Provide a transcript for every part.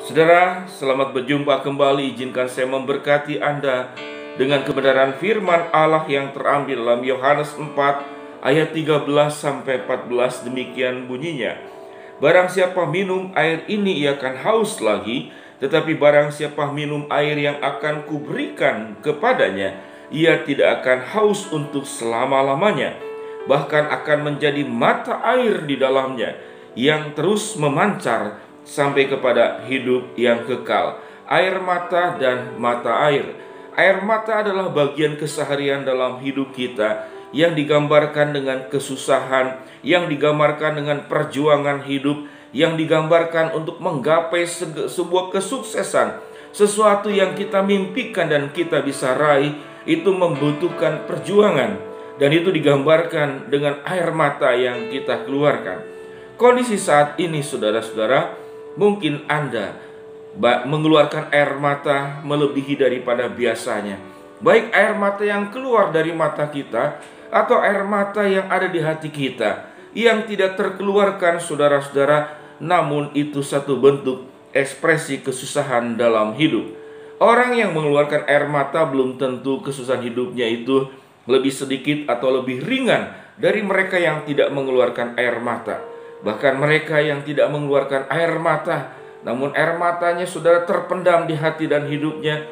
Saudara, selamat berjumpa kembali. Izinkan saya memberkati Anda dengan kebenaran firman Allah yang terambil dalam Yohanes 4 ayat 13 sampai 14. Demikian bunyinya. Barang siapa minum air ini ia akan haus lagi, tetapi barang siapa minum air yang akan kuberikan kepadanya, ia tidak akan haus untuk selama-lamanya, bahkan akan menjadi mata air di dalamnya yang terus memancar sampai kepada hidup yang kekal. Air mata dan mata air. Air mata adalah bagian keseharian dalam hidup kita yang digambarkan dengan kesusahan, yang digambarkan dengan perjuangan hidup, yang digambarkan untuk menggapai sebuah kesuksesan. Sesuatu yang kita mimpikan dan kita bisa raih itu membutuhkan perjuangan, dan itu digambarkan dengan air mata yang kita keluarkan. Kondisi saat ini, saudara-saudara, mungkin Anda mengeluarkan air mata melebihi daripada biasanya. Baik air mata yang keluar dari mata kita atau air mata yang ada di hati kita yang tidak terkeluarkan, saudara-saudara, namun itu satu bentuk ekspresi kesusahan dalam hidup. Orang yang mengeluarkan air mata belum tentu kesusahan hidupnya itu lebih sedikit atau lebih ringan dari mereka yang tidak mengeluarkan air mata. Bahkan mereka yang tidak mengeluarkan air mata, namun air matanya saudara terpendam di hati dan hidupnya,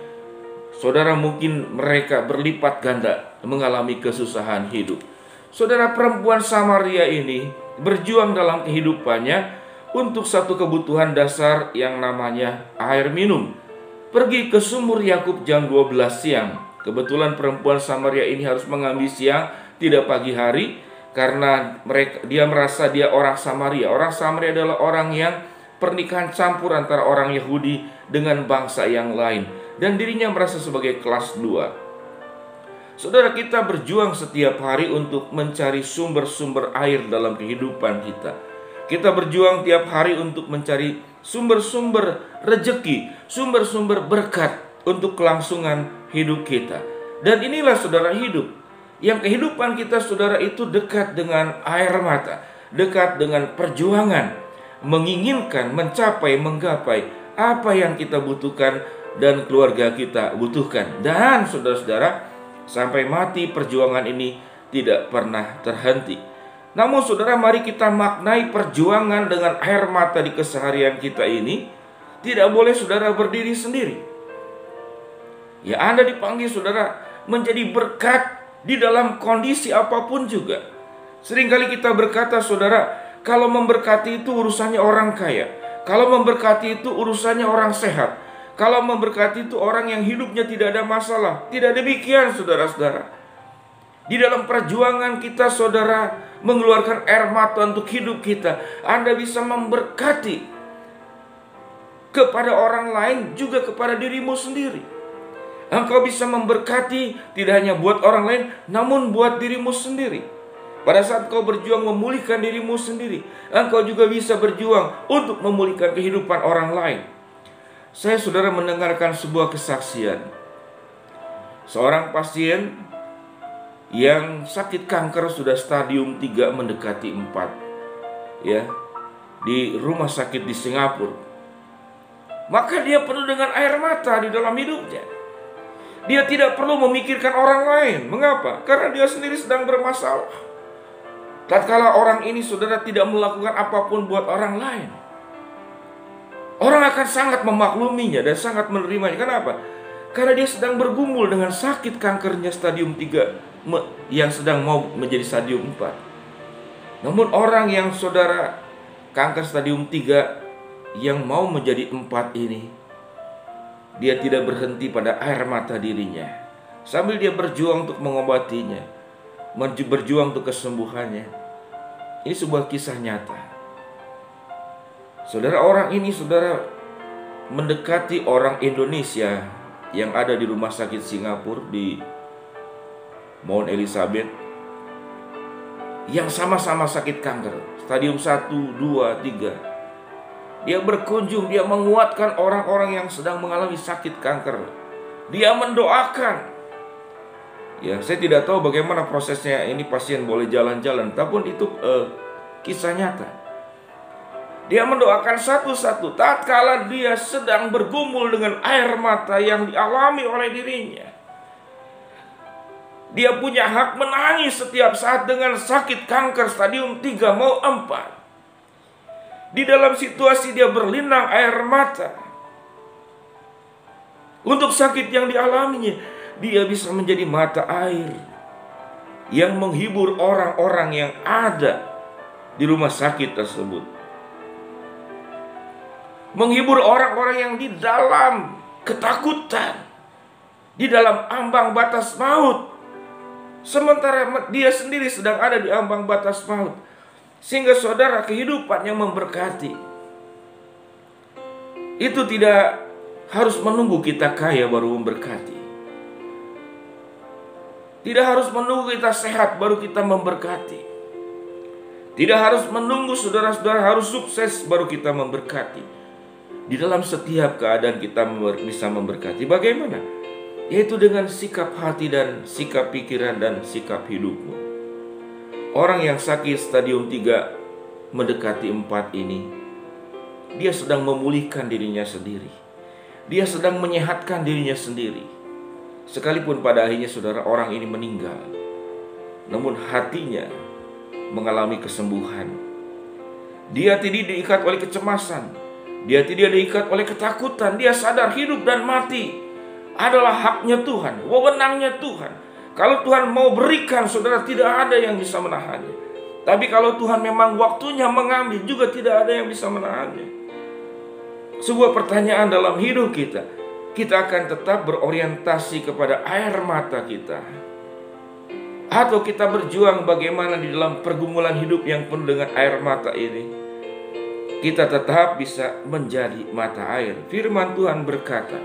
saudara, mungkin mereka berlipat ganda mengalami kesusahan hidup. Saudara, perempuan Samaria ini berjuang dalam kehidupannya untuk satu kebutuhan dasar yang namanya air minum. Pergi ke sumur Yakub jam 12 siang. Kebetulan perempuan Samaria ini harus mengambil siang, tidak pagi hari, karena dia merasa dia orang Samaria. Orang Samaria adalah orang yang pernikahan campur antara orang Yahudi dengan bangsa yang lain, dan dirinya merasa sebagai kelas 2. Saudara, kita berjuang setiap hari untuk mencari sumber-sumber air dalam kehidupan kita. Kita berjuang tiap hari untuk mencari sumber-sumber rejeki, sumber-sumber berkat untuk kelangsungan hidup kita. Dan inilah, saudara, hidup. Yang kehidupan kita, saudara, itu dekat dengan air mata, dekat dengan perjuangan, menginginkan, mencapai, menggapai apa yang kita butuhkan dan keluarga kita butuhkan. Dan saudara-saudara, sampai mati perjuangan ini tidak pernah terhenti. Namun saudara, mari kita maknai perjuangan dengan air mata di keseharian kita ini. Tidak boleh saudara berdiri sendiri. Ya, Anda dipanggil, saudara, menjadi berkat di dalam kondisi apapun juga. Seringkali kita berkata, saudara, kalau memberkati itu urusannya orang kaya, kalau memberkati itu urusannya orang sehat, kalau memberkati itu orang yang hidupnya tidak ada masalah. Tidak demikian, saudara-saudara. Di dalam perjuangan kita, saudara, mengeluarkan air mata untuk hidup kita, Anda bisa memberkati kepada orang lain, juga kepada dirimu sendiri. Engkau bisa memberkati tidak hanya buat orang lain, namun buat dirimu sendiri. Pada saat kau berjuang memulihkan dirimu sendiri, engkau juga bisa berjuang untuk memulihkan kehidupan orang lain. Saya, saudara, mendengarkan sebuah kesaksian seorang pasien yang sakit kanker sudah stadium 3 mendekati 4, ya, di rumah sakit di Singapura. Maka dia penuh dengan air mata di dalam hidupnya. Dia tidak perlu memikirkan orang lain. Mengapa? Karena dia sendiri sedang bermasalah. Tatkala orang ini, saudara, tidak melakukan apapun buat orang lain, orang akan sangat memakluminya dan sangat menerimanya. Kenapa? Karena dia sedang bergumul dengan sakit kankernya stadium 3 yang sedang mau menjadi stadium 4. Namun orang yang, saudara, kanker stadium 3 yang mau menjadi 4 ini, dia tidak berhenti pada air mata dirinya. Sambil dia berjuang untuk mengobatinya, berjuang untuk kesembuhannya. Ini sebuah kisah nyata. Saudara, orang ini, saudara, mendekati orang Indonesia yang ada di rumah sakit Singapura di Mount Elizabeth, yang sama-sama sakit kanker stadium 1, 2, 3. Dia berkunjung, dia menguatkan orang-orang yang sedang mengalami sakit kanker. Dia mendoakan. Ya, saya tidak tahu bagaimana prosesnya ini pasien boleh jalan-jalan, tapi itu kisah nyata. Dia mendoakan satu-satu tatkala dia sedang bergumul dengan air mata yang dialami oleh dirinya. Dia punya hak menangis setiap saat dengan sakit kanker stadium 3 mau 4. Di dalam situasi dia berlinang air mata untuk sakit yang dialaminya, dia bisa menjadi mata air yang menghibur orang-orang yang ada di rumah sakit tersebut. Menghibur orang-orang yang di dalam ketakutan, di dalam ambang batas maut. Sementara dia sendiri sedang ada di ambang batas maut. Sehingga saudara, kehidupan yang memberkati itu tidak harus menunggu kita kaya baru memberkati. Tidak harus menunggu kita sehat baru kita memberkati. Tidak harus menunggu saudara-saudara harus sukses baru kita memberkati. Di dalam setiap keadaan kita bisa memberkati. Bagaimana? Yaitu dengan sikap hati dan sikap pikiran dan sikap hidupmu. Orang yang sakit stadium 3 mendekati 4 ini, dia sedang memulihkan dirinya sendiri. Dia sedang menyehatkan dirinya sendiri. Sekalipun pada akhirnya saudara, orang ini meninggal, namun hatinya mengalami kesembuhan. Dia tidak diikat oleh kecemasan, dia tidak diikat oleh ketakutan. Dia sadar hidup dan mati adalah haknya Tuhan, wewenangnya Tuhan. Kalau Tuhan mau berikan, saudara, tidak ada yang bisa menahannya. Tapi kalau Tuhan memang waktunya mengambil, juga tidak ada yang bisa menahannya. Sebuah pertanyaan dalam hidup kita, kita akan tetap berorientasi kepada air mata kita, atau kita berjuang bagaimana di dalam pergumulan hidup yang penuh dengan air mata ini kita tetap bisa menjadi mata air. Firman Tuhan berkata,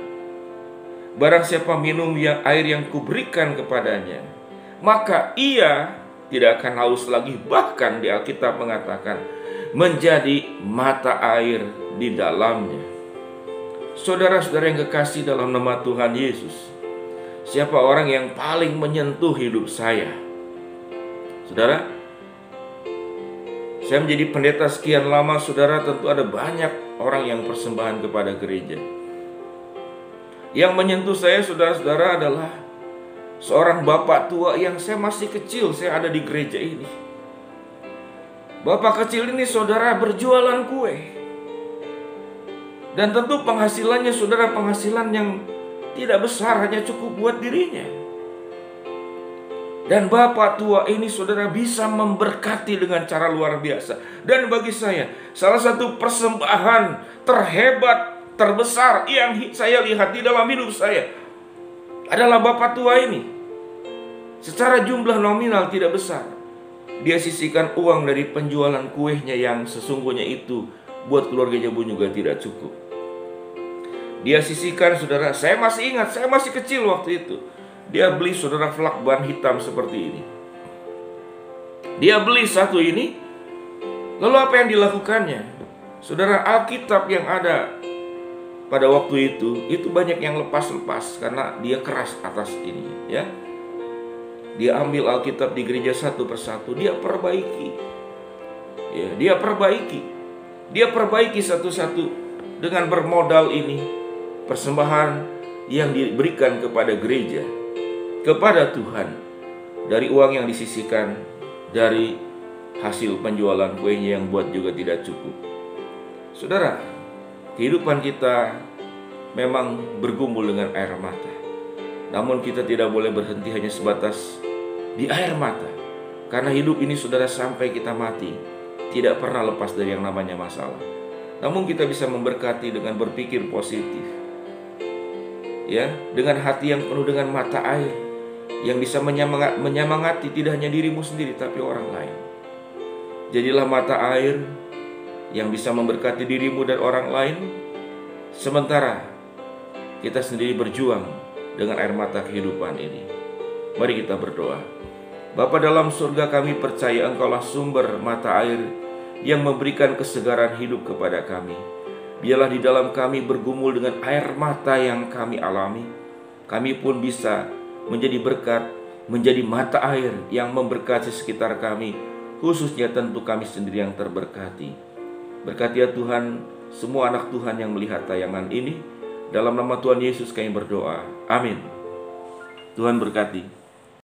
barang siapa minum air yang kuberikan kepadanya, maka ia tidak akan haus lagi. Bahkan di Alkitab mengatakan menjadi mata air di dalamnya. Saudara-saudara yang kekasih dalam nama Tuhan Yesus, siapa orang yang paling menyentuh hidup saya? Saudara, saya menjadi pendeta sekian lama, saudara, tentu ada banyak orang yang persembahan kepada gereja. Yang menyentuh saya, saudara-saudara, adalah seorang bapak tua yang saya masih kecil, saya ada di gereja ini. Bapak kecil ini, saudara, berjualan kue. Dan tentu penghasilannya, saudara, penghasilan yang tidak besar, hanya cukup buat dirinya. Dan bapak tua ini, saudara, bisa memberkati dengan cara luar biasa. Dan bagi saya, salah satu persembahan terhebat, terbesar yang saya lihat di dalam hidup saya adalah bapak tua ini. Secara jumlah nominal tidak besar, dia sisihkan uang dari penjualan kuenya yang sesungguhnya itu buat keluarganya pun juga tidak cukup. Dia sisihkan, saudara, saya masih ingat, saya masih kecil waktu itu. Dia beli, saudara, flak ban hitam seperti ini. Dia beli satu ini. Lalu apa yang dilakukannya? Saudara, Alkitab yang ada pada waktu itu banyak yang lepas-lepas karena dia keras atas ini, ya. Dia ambil Alkitab di gereja satu persatu, dia perbaiki. Ya, dia perbaiki satu-satu dengan bermodal ini, persembahan yang diberikan kepada gereja, kepada Tuhan, dari uang yang disisihkan dari hasil penjualan kuenya yang buat juga tidak cukup. Saudara, kehidupan kita memang bergumul dengan air mata. Namun kita tidak boleh berhenti hanya sebatas di air mata. Karena hidup ini, saudara, sampai kita mati tidak pernah lepas dari yang namanya masalah. Namun kita bisa memberkati dengan berpikir positif, ya, dengan hati yang penuh dengan mata air, yang bisa menyemangati tidak hanya dirimu sendiri tapi orang lain. Jadilah mata air yang bisa memberkati dirimu dan orang lain, sementara kita sendiri berjuang dengan air mata kehidupan ini. Mari kita berdoa. Bapa dalam surga, kami percaya Engkaulah sumber mata air yang memberikan kesegaran hidup kepada kami. Biarlah di dalam kami bergumul dengan air mata yang kami alami, kami pun bisa menjadi berkat, menjadi mata air yang memberkati sekitar kami, khususnya tentu kami sendiri yang terberkati. Berkati ya Tuhan semua anak Tuhan yang melihat tayangan ini. Dalam nama Tuhan Yesus kami berdoa. Amin. Tuhan berkati.